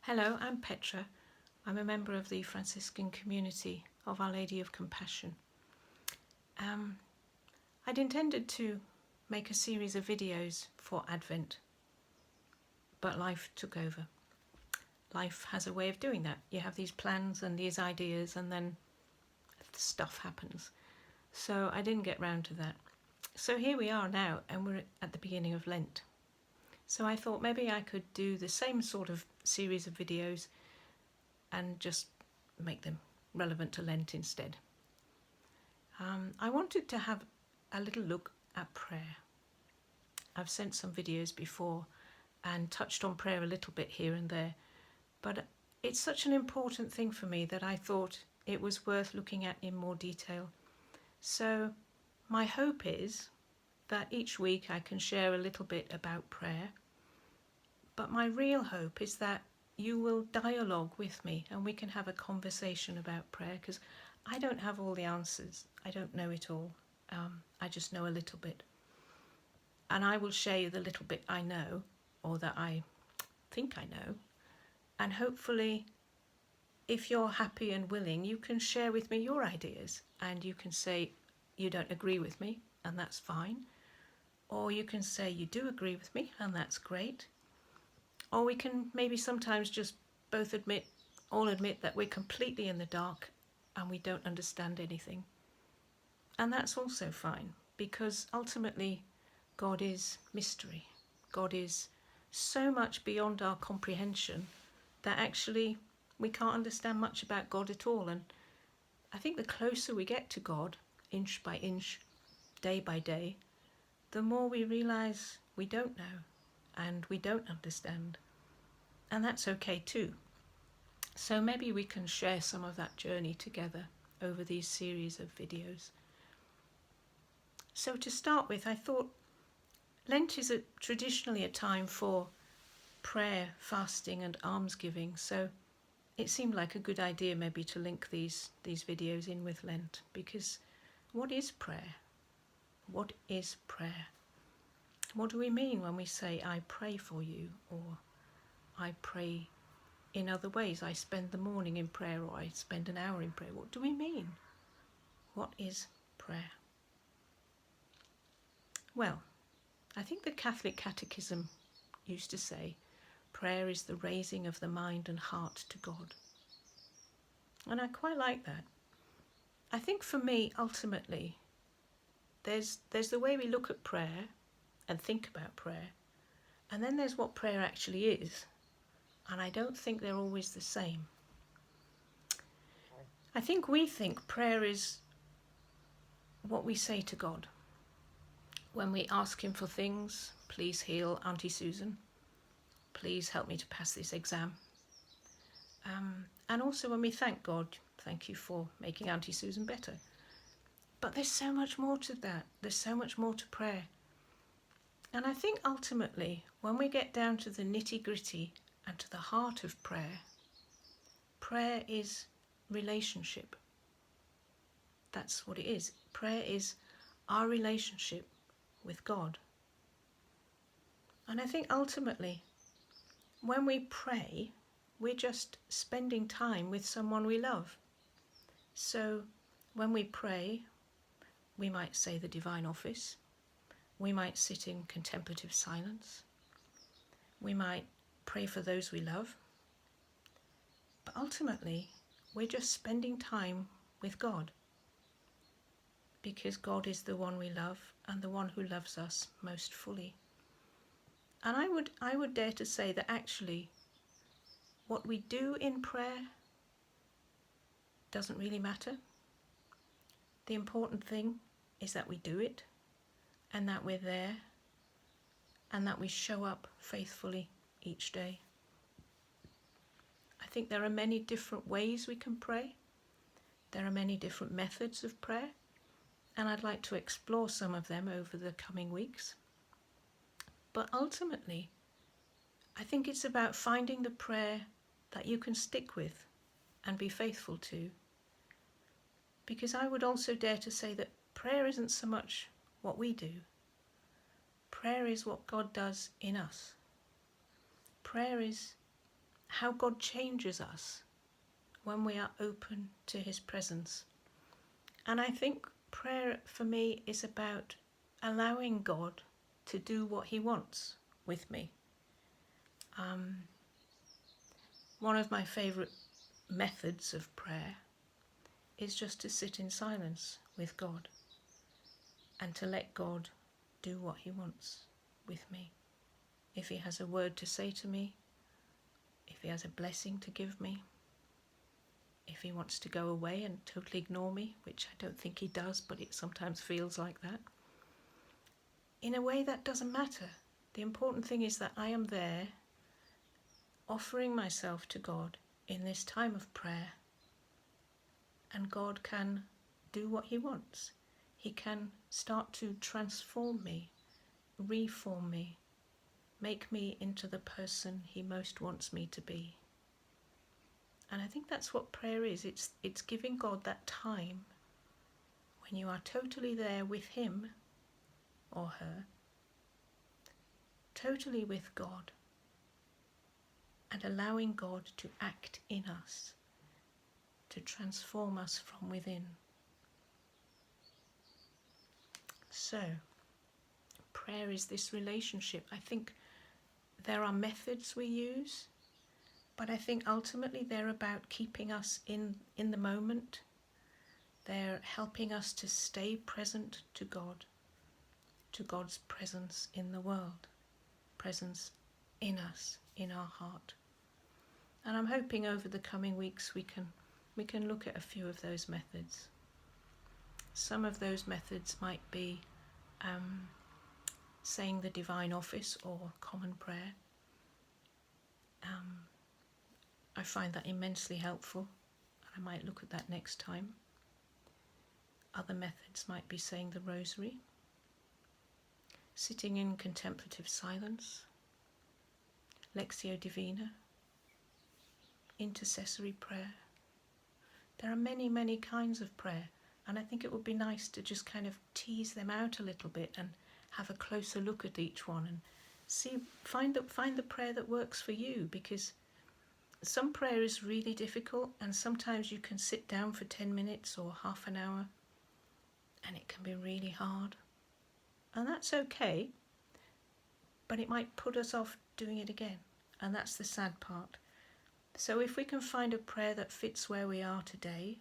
Hello, I'm Petra. I'm a member of the Franciscan community of Our Lady of Compassion. I'd intended to make a series of videos for Advent, but life took over. Life has a way of doing that. You have these plans and these ideas and then stuff happens. So I didn't get round to that. So here we are now, and we're at the beginning of Lent. So I thought maybe I could do the same sort of series of videos and just make them relevant to Lent instead. I wanted to have a little look at prayer. I've sent some videos before and touched on prayer a little bit here and there, but it's such an important thing for me that I thought it was worth looking at in more detail. So my hope is that each week I can share a little bit about prayer, but my real hope is that you will dialogue with me and we can have a conversation about prayer, because I don't have all the answers. I don't know it all. I just know a little bit. And I will share you the little bit I know, or that I think I know. And hopefully, if you're happy and willing, you can share with me your ideas, and you can say you don't agree with me, and that's fine. Or you can say you do agree with me, and that's great. Or we can maybe sometimes just both admit that we're completely in the dark and we don't understand anything. And that's also fine, because ultimately God is mystery. God is so much beyond our comprehension that actually we can't understand much about God at all. And I think the closer we get to God, inch by inch, day by day, the more we realise we don't know and we don't understand. And that's okay too. So maybe we can share some of that journey together over these series of videos. So to start with, I thought Lent is traditionally a time for prayer, fasting and almsgiving. So it seemed like a good idea maybe to link these videos in with Lent, because what is prayer? What is prayer? What do we mean when we say, I pray for you, or I pray in other ways? I spend the morning in prayer, or I spend an hour in prayer. What do we mean? What is prayer? Well, I think the Catholic Catechism used to say, prayer is the raising of the mind and heart to God. And I quite like that. I think for me, ultimately, there's the way we look at prayer and think about prayer, and then there's what prayer actually is. And I don't think they're always the same. I think we think prayer is what we say to God. When we ask him for things, please heal Auntie Susan, please help me to pass this exam. And also when we thank God, thank you for making Auntie Susan better. But there's so much more to that. There's so much more to prayer. And I think ultimately, when we get down to the nitty-gritty and to the heart of prayer, prayer is relationship. That's what it is. Prayer is our relationship with God. And I think ultimately, when we pray, we're just spending time with someone we love. So when we pray, we might say the Divine Office. We might sit in contemplative silence. We might pray for those we love. But ultimately, we're just spending time with God, because God is the one we love and the one who loves us most fully. And I would dare to say that actually what we do in prayer doesn't really matter. The important thing is that we do it, and that we're there, and that we show up faithfully each day. I think there are many different ways we can pray. There are many different methods of prayer, and I'd like to explore some of them over the coming weeks. But ultimately, I think it's about finding the prayer that you can stick with and be faithful to. Because I would also dare to say that prayer isn't so much what we do. Prayer is what God does in us. Prayer is how God changes us when we are open to his presence. And I think prayer for me is about allowing God to do what he wants with me. One of my favourite methods of prayer is just to sit in silence with God and to let God do what he wants with me. If he has a word to say to me, if he has a blessing to give me, if he wants to go away and totally ignore me, which I don't think he does, but it sometimes feels like that. In a way, that doesn't matter. The important thing is that I am there offering myself to God in this time of prayer, and God can do what he wants. He can start to transform me, reform me, make me into the person he most wants me to be. And I think that's what prayer is. It's giving God that time when you are totally there with him or her, totally with God, and allowing God to act in us, to transform us from within. So, prayer is this relationship. I think there are methods we use, but I think ultimately they're about keeping us in the moment. They're helping us to stay present to God, to God's presence in the world, presence in us, in our heart. And I'm hoping over the coming weeks we can look at a few of those methods. Some of those methods might be saying the Divine Office or Common Prayer. I find that immensely helpful. I might look at that next time. Other methods might be saying the Rosary, sitting in contemplative silence, Lectio Divina, intercessory prayer. There are many, many kinds of prayer, and I think it would be nice to just kind of tease them out a little bit and have a closer look at each one and find the prayer that works for you, because some prayer is really difficult, and sometimes you can sit down for 10 minutes or half an hour and it can be really hard, and that's okay, but it might put us off doing it again, and that's the sad part. So if we can find a prayer that fits where we are today,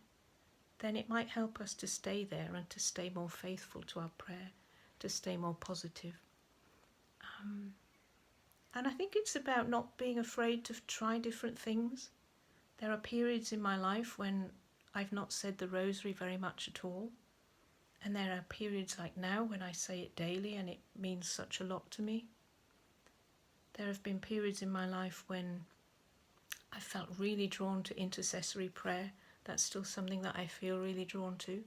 then it might help us to stay there and to stay more faithful to our prayer, to stay more positive. And I think it's about not being afraid to try different things. There are periods in my life when I've not said the Rosary very much at all. And there are periods like now when I say it daily and it means such a lot to me. There have been periods in my life when I felt really drawn to intercessory prayer. That's still something that I feel really drawn to.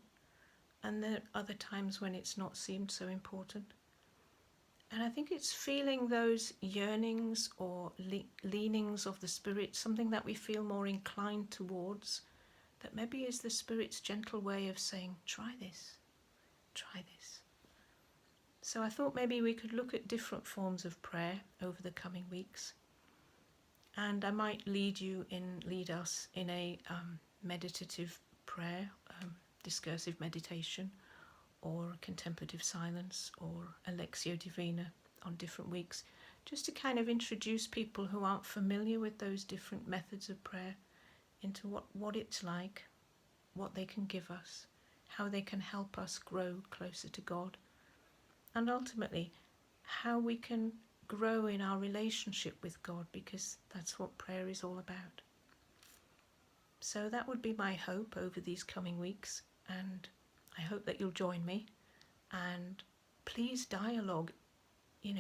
And there are other times when it's not seemed so important. And I think it's feeling those yearnings or leanings of the Spirit, something that we feel more inclined towards, that maybe is the Spirit's gentle way of saying, try this, try this. So I thought maybe we could look at different forms of prayer over the coming weeks. And I might lead us in a meditative prayer, discursive meditation, or contemplative silence, or a Lectio Divina on different weeks, just to kind of introduce people who aren't familiar with those different methods of prayer into what it's like, what they can give us, how they can help us grow closer to God, and ultimately how we can grow in our relationship with God, because that's what prayer is all about. So that would be my hope over these coming weeks, and I hope that you'll join me. And please dialogue,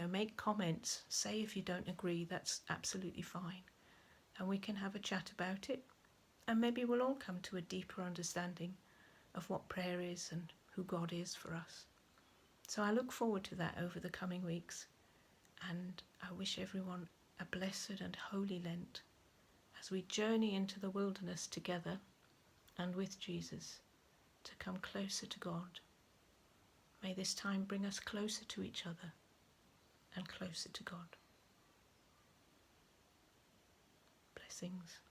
make comments, say if you don't agree, that's absolutely fine. And we can have a chat about it, and maybe we'll all come to a deeper understanding of what prayer is and who God is for us. So I look forward to that over the coming weeks, and I wish everyone a blessed and holy Lent as we journey into the wilderness together and with Jesus to come closer to God. May this time bring us closer to each other and closer to God. Blessed. things.